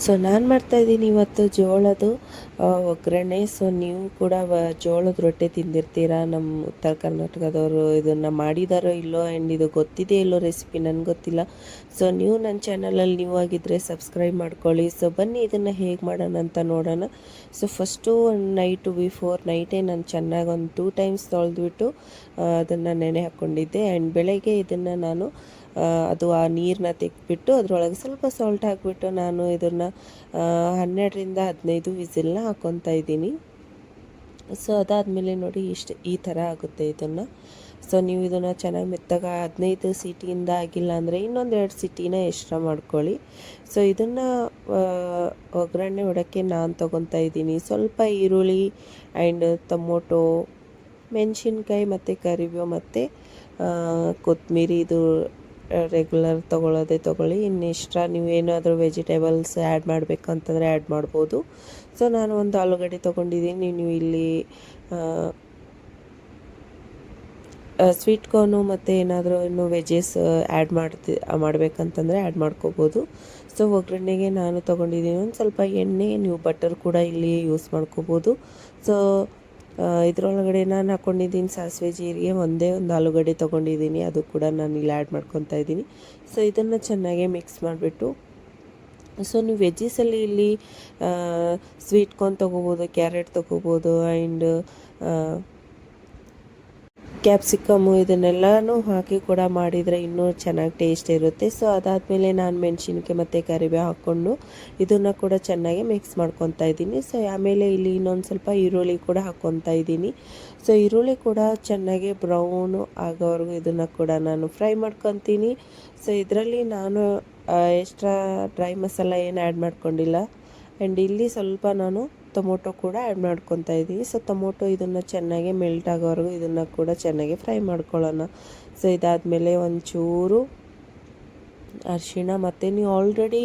So ನಾನು ಮಾಡ್ತಾಯಿದ್ದೀನಿ ಇವತ್ತು ಜೋಳದ್ದು ಒಗ್ಗರಣೆ. ಸೊ ನೀವು ಕೂಡ ಜೋಳದ ರೊಟ್ಟಿ ತಿಂದಿರ್ತೀರಾ. ನಮ್ಮ ಉತ್ತರ ಕರ್ನಾಟಕದವರು ಇದನ್ನು ಮಾಡಿದಾರೋ ಇಲ್ಲೋ ಆ್ಯಂಡ್ ಇದು ಗೊತ್ತಿದೆ ಇಲ್ಲೋ ರೆಸಿಪಿ ನನಗೆ ಗೊತ್ತಿಲ್ಲ. ಸೊ ನೀವು ನನ್ನ ಚಾನಲಲ್ಲಿ ನೀವು ಆಗಿದ್ದರೆ ಸಬ್ಸ್ಕ್ರೈಬ್ ಮಾಡ್ಕೊಳ್ಳಿ. ಸೊ ಬನ್ನಿ ಇದನ್ನು ಹೇಗೆ ಮಾಡೋಣ ಅಂತ ನೋಡೋಣ. ಸೊ ಫಸ್ಟು ಒಂದು ನೈಟೇ ನಾನು ಚೆನ್ನಾಗಿ ಒಂದು 2 ಟೈಮ್ಸ್ ತೊಳೆದ್ಬಿಟ್ಟು ಅದನ್ನು ನೆನೆ ಹಾಕ್ಕೊಂಡಿದ್ದೆ. ಆ್ಯಂಡ್ ಬೆಳಗ್ಗೆ ಇದನ್ನು ನಾನು ಅದು ಆ ನೀರನ್ನ ತೆಗೆದ್ಬಿಟ್ಟು ಅದರೊಳಗೆ ಸ್ವಲ್ಪ ಸಾಲ್ಟ್ ಹಾಕಿಬಿಟ್ಟು ನಾನು ಇದನ್ನು 12ರಿಂದ 15 ವಿಸಿಲ್ನ ಹಾಕ್ಕೊತಾ ಇದ್ದೀನಿ. ಸೊ ಅದಾದಮೇಲೆ ನೋಡಿ ಈ ಥರ ಆಗುತ್ತೆ ಇದನ್ನು. ಸೊ ನೀವು ಇದನ್ನು ಚೆನ್ನಾಗಿ ಮೆತ್ತಗೆ 15 ಸೀಟಿಯಿಂದ ಆಗಿಲ್ಲ ಅಂದರೆ ಇನ್ನೊಂದು 2 ಸೀಟಿನ ಎಕ್ಸ್ಟ್ರಾ ಮಾಡ್ಕೊಳ್ಳಿ. ಸೊ ಇದನ್ನು ಒಗ್ಗರಣೆ ಹೊಡೋಕ್ಕೆ ನಾನು ತೊಗೊತಾ ಇದ್ದೀನಿ ಸ್ವಲ್ಪ ಈರುಳ್ಳಿ ಆ್ಯಂಡ್ ಟೊಮೊಟೊ, ಮೆಣಸಿನ್ಕಾಯಿ ಮತ್ತು ಕರಿಬೇವು ಮತ್ತು ಕೊತ್ತಂಬರಿ. ಇದು ರೆಗ್ಯುಲರ್ ತೊಗೊಳ್ಳೋದೇ ತೊಗೊಳ್ಳಿ. ಇನ್ನು ಎಕ್ಸ್ಟ್ರಾ ನೀವು ಏನಾದರೂ ವೆಜಿಟೇಬಲ್ಸ್ ಆ್ಯಡ್ ಮಾಡಬೇಕು ಅಂತಂದರೆ ಆ್ಯಡ್ ಮಾಡ್ಬೋದು. ಸೊ ನಾನು ಒಂದು ಆಲೂಗಡ್ಡೆ ತೊಗೊಂಡಿದ್ದೀನಿ. ನೀವು ಇಲ್ಲಿ ಸ್ವೀಟ್ ಕಾರ್ನು ಮತ್ತು ಏನಾದರೂ ಇನ್ನು ವೆಜಸ್ ಆ್ಯಡ್ ಮಾಡಬೇಕಂತಂದರೆ ಆ್ಯಡ್ ಮಾಡ್ಕೋಬೋದು. ಸೊ ಒಗ್ಗರಣೆಗೆ ನಾನು ತೊಗೊಂಡಿದ್ದೀನಿ ಒಂದು ಸ್ವಲ್ಪ ಎಣ್ಣೆ. ನೀವು ಬಟರ್ ಕೂಡ ಇಲ್ಲಿ ಯೂಸ್ ಮಾಡ್ಕೋಬೋದು. ಸೊ ಇದರೊಳಗಡೆ ನಾನು ಹಾಕ್ಕೊಂಡಿದ್ದೀನಿ ಸಾಸಿವೆ, ಜೀರಿಗೆ, ಒಂದೇ ಒಂದು ಆಲೂಗಡ್ಡೆ ತೊಗೊಂಡಿದ್ದೀನಿ, ಅದು ಕೂಡ ನಾನು ಇಲ್ಲಿ ಆ್ಯಡ್ ಮಾಡ್ಕೊತಾ ಇದ್ದೀನಿ. ಸೊ ಇದನ್ನು ಚೆನ್ನಾಗಿ ಮಿಕ್ಸ್ ಮಾಡಿಬಿಟ್ಟು, ಸೊ ನೀವು ವೆಜ್ಜಸಲ್ಲಿ ಇಲ್ಲಿ ಸ್ವೀಟ್ ಕಾರ್ನ್ ತೊಗೋಬೋದು, ಕ್ಯಾರೆಟ್ ತೊಗೋಬೋದು ಆ್ಯಂಡ್ ಕ್ಯಾಪ್ಸಿಕಮ್ಮು ಇದನ್ನೆಲ್ಲನೂ ಹಾಕಿ ಕೂಡ ಮಾಡಿದರೆ ಇನ್ನೂ ಚೆನ್ನಾಗಿ ಟೇಸ್ಟ್ ಇರುತ್ತೆ. ಸೊ ಅದಾದಮೇಲೆ ನಾನು ಮೆಣಸಿನ್ಕಾಯಿ ಮತ್ತು ಕರಿಬೇವು ಹಾಕ್ಕೊಂಡು ಇದನ್ನು ಕೂಡ ಚೆನ್ನಾಗಿ ಮಿಕ್ಸ್ ಮಾಡ್ಕೊತಾ ಇದ್ದೀನಿ. ಸೊ ಆಮೇಲೆ ಇಲ್ಲಿ ಇನ್ನೊಂದು ಸ್ವಲ್ಪ ಈರುಳ್ಳಿ ಕೂಡ ಹಾಕ್ಕೊತಾ ಇದ್ದೀನಿ. ಸೊ ಈರುಳ್ಳಿ ಕೂಡ ಚೆನ್ನಾಗಿ ಬ್ರೌನು ಆಗೋವರೆಗೂ ಇದನ್ನು ಕೂಡ ನಾನು ಫ್ರೈ ಮಾಡ್ಕೊತೀನಿ. ಸೊ ಇದರಲ್ಲಿ ನಾನು ಎಕ್ಸ್ಟ್ರಾ ಡ್ರೈ ಮಸಾಲ ಏನು ಆ್ಯಡ್ ಮಾಡ್ಕೊಂಡಿಲ್ಲ. ಆ್ಯಂಡ್ ಇಲ್ಲಿ ಸ್ವಲ್ಪ ನಾನು ಟೊಮೊಟೊ ಕೂಡ ಆ್ಯಡ್ ಮಾಡ್ಕೊತಾ ಇದ್ದೀನಿ. ಸೊ ಟೊಮೊಟೊ ಇದನ್ನು ಚೆನ್ನಾಗಿ ಮೆಲ್ಟ್ ಆಗೋವರೆಗೂ ಇದನ್ನು ಕೂಡ ಚೆನ್ನಾಗಿ ಫ್ರೈ ಮಾಡ್ಕೊಳ್ಳೋಣ. ಸೊ ಇದಾದಮೇಲೆ ಒಂಚೂರು ಅರಿಶಿಣ ಮತ್ತು ನೀವು ಆಲ್ರೆಡಿ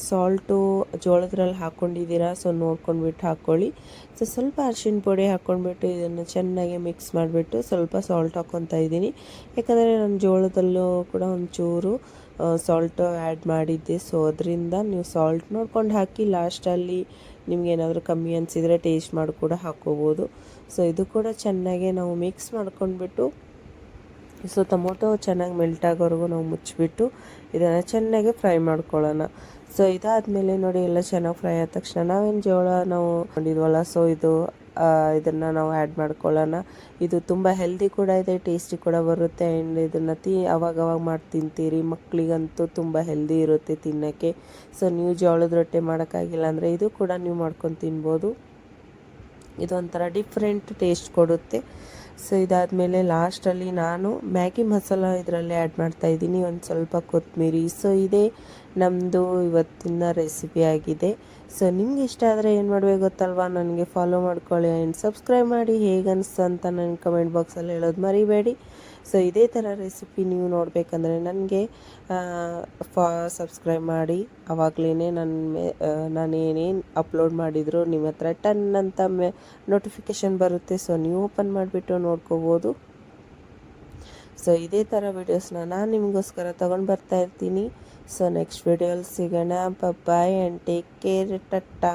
ಸಾಲ್ಟು ಜೋಳದ್ರಲ್ಲಿ ಹಾಕ್ಕೊಂಡಿದ್ದೀರಾ, ಸೊ ನೋಡ್ಕೊಂಡ್ಬಿಟ್ಟು ಹಾಕ್ಕೊಳ್ಳಿ. ಸೊ ಸ್ವಲ್ಪ ಅರಿಶಿಣ ಪುಡಿ ಹಾಕ್ಕೊಂಡ್ಬಿಟ್ಟು ಇದನ್ನು ಚೆನ್ನಾಗಿ ಮಿಕ್ಸ್ ಮಾಡಿಬಿಟ್ಟು ಸ್ವಲ್ಪ ಸಾಲ್ಟ್ ಹಾಕ್ಕೊತಾ ಇದ್ದೀನಿ. ಯಾಕಂದರೆ ನಾನು ಜೋಳದಲ್ಲೂ ಕೂಡ ಒಂಚೂರು ಸಾಲ್ಟು ಆ್ಯಡ್ ಮಾಡಿದ್ದೆ. ಸೊ ಅದರಿಂದ ನೀವು ಸಾಲ್ಟ್ ನೋಡ್ಕೊಂಡು ಹಾಕಿ. ಲಾಸ್ಟಲ್ಲಿ ನಿಮಗೇನಾದರೂ ಕಮ್ಮಿ ಅನಿಸಿದರೆ ಟೇಸ್ಟ್ ಮಾಡಿ ಕೂಡ ಹಾಕ್ಕೋಬೋದು. ಸೊ ಇದು ಕೂಡ ಚೆನ್ನಾಗಿ ನಾವು ಮಿಕ್ಸ್ ಮಾಡ್ಕೊಂಡ್ಬಿಟ್ಟು, ಸೊ ಟೊಮೊಟೊ ಚೆನ್ನಾಗಿ ಮೆಲ್ಟ್ ಆಗೋವರೆಗೂ ನಾವು ಮುಚ್ಚಿಬಿಟ್ಟು ಇದನ್ನು ಚೆನ್ನಾಗಿ ಫ್ರೈ ಮಾಡ್ಕೊಳ್ಳೋಣ. ಸೊ ಇದಾದಮೇಲೆ ನೋಡಿ ಎಲ್ಲ ಚೆನ್ನಾಗಿ ಫ್ರೈ ಆದ ತಕ್ಷಣ ನಾವೇನು ಜೋಳ ನಾವು ಕೊಂಡಿದ್ವಲ್ಲ, ಸೊ ಇದನ್ನು ನಾವು ಆ್ಯಡ್ ಮಾಡ್ಕೊಳ್ಳೋಣ. ಇದು ತುಂಬ ಹೆಲ್ದಿ ಕೂಡ ಇದೆ, ಟೇಸ್ಟಿ ಕೂಡ ಬರುತ್ತೆ. ಆ್ಯಂಡ್ ಇದನ್ನು ಅವಾಗವಾಗ ಮಾಡಿ ತಿಂತೀರಿ. ಮಕ್ಕಳಿಗಂತೂ ತುಂಬ ಹೆಲ್ದಿ ಇರುತ್ತೆ ತಿನ್ನೋಕ್ಕೆ. ಸೊ ನೀವು ಜೋಳದ ರೊಟ್ಟಿ ಮಾಡೋಕ್ಕಾಗಿಲ್ಲ ಅಂದರೆ ಇದು ಕೂಡ ನೀವು ಮಾಡ್ಕೊಂಡು ತಿನ್ಬೋದು. ಇದೊಂಥರ ಡಿಫ್ರೆಂಟ್ ಟೇಸ್ಟ್ ಕೊಡುತ್ತೆ. ಸೊ ಇದಾದಮೇಲೆ ಲಾಸ್ಟಲ್ಲಿ ನಾನು ಮ್ಯಾಗಿ ಮಸಾಲ ಇದರಲ್ಲಿ ಆ್ಯಡ್ ಮಾಡ್ತಾಯಿದ್ದೀನಿ, ಒಂದು ಸ್ವಲ್ಪ ಕೊತ್ತಂಬರಿ. ಸೊ ಇದೇ ನಮ್ಮದು ಇವತ್ತಿನ ರೆಸಿಪಿ ಆಗಿದೆ. ಸೊ ನಿಮ್ಗೆ ಇಷ್ಟ ಆದರೆ ಏನು ಮಾಡಬೇಕು ಗೊತ್ತಲ್ವಾ, ನನಗೆ ಫಾಲೋ ಮಾಡ್ಕೊಳ್ಳಿ ಆ್ಯಂಡ್ ಸಬ್ಸ್ಕ್ರೈಬ್ ಮಾಡಿ. ಹೇಗೆ ಅನಿಸ್ತು ಅಂತ ನನಗೆ ಕಮೆಂಟ್ ಬಾಕ್ಸಲ್ಲಿ ಹೇಳೋದು ಮರಿಬೇಡಿ. ಸೊ ಇದೇ ಥರ ರೆಸಿಪಿ ನೀವು ನೋಡಬೇಕಂದ್ರೆ ನನಗೆ ಸಬ್ಸ್ಕ್ರೈಬ್ ಮಾಡಿ. ಆವಾಗಲೇ ನಾನು ಏನೇನು ಅಪ್ಲೋಡ್ ಮಾಡಿದ್ರು ನಿಮ್ಮ ಹತ್ರ ಟನ್ ಅಂತ ನೋಟಿಫಿಕೇಷನ್ ಬರುತ್ತೆ. ಸೊ ನೀವು ಓಪನ್ ಮಾಡಿಬಿಟ್ಟು ನೋಡ್ಕೋಬೋದು. ಸೊ ಇದೇ ಥರ ವೀಡಿಯೋಸ್ನ ನಾನು ನಿಮಗೋಸ್ಕರ ತೊಗೊಂಡು ಬರ್ತಾ ಇರ್ತೀನಿ. ಸೊ ನೆಕ್ಸ್ಟ್ ವೀಡಿಯೋಲಿ ಸಿಗೋಣ. Boy and take care. Thatta.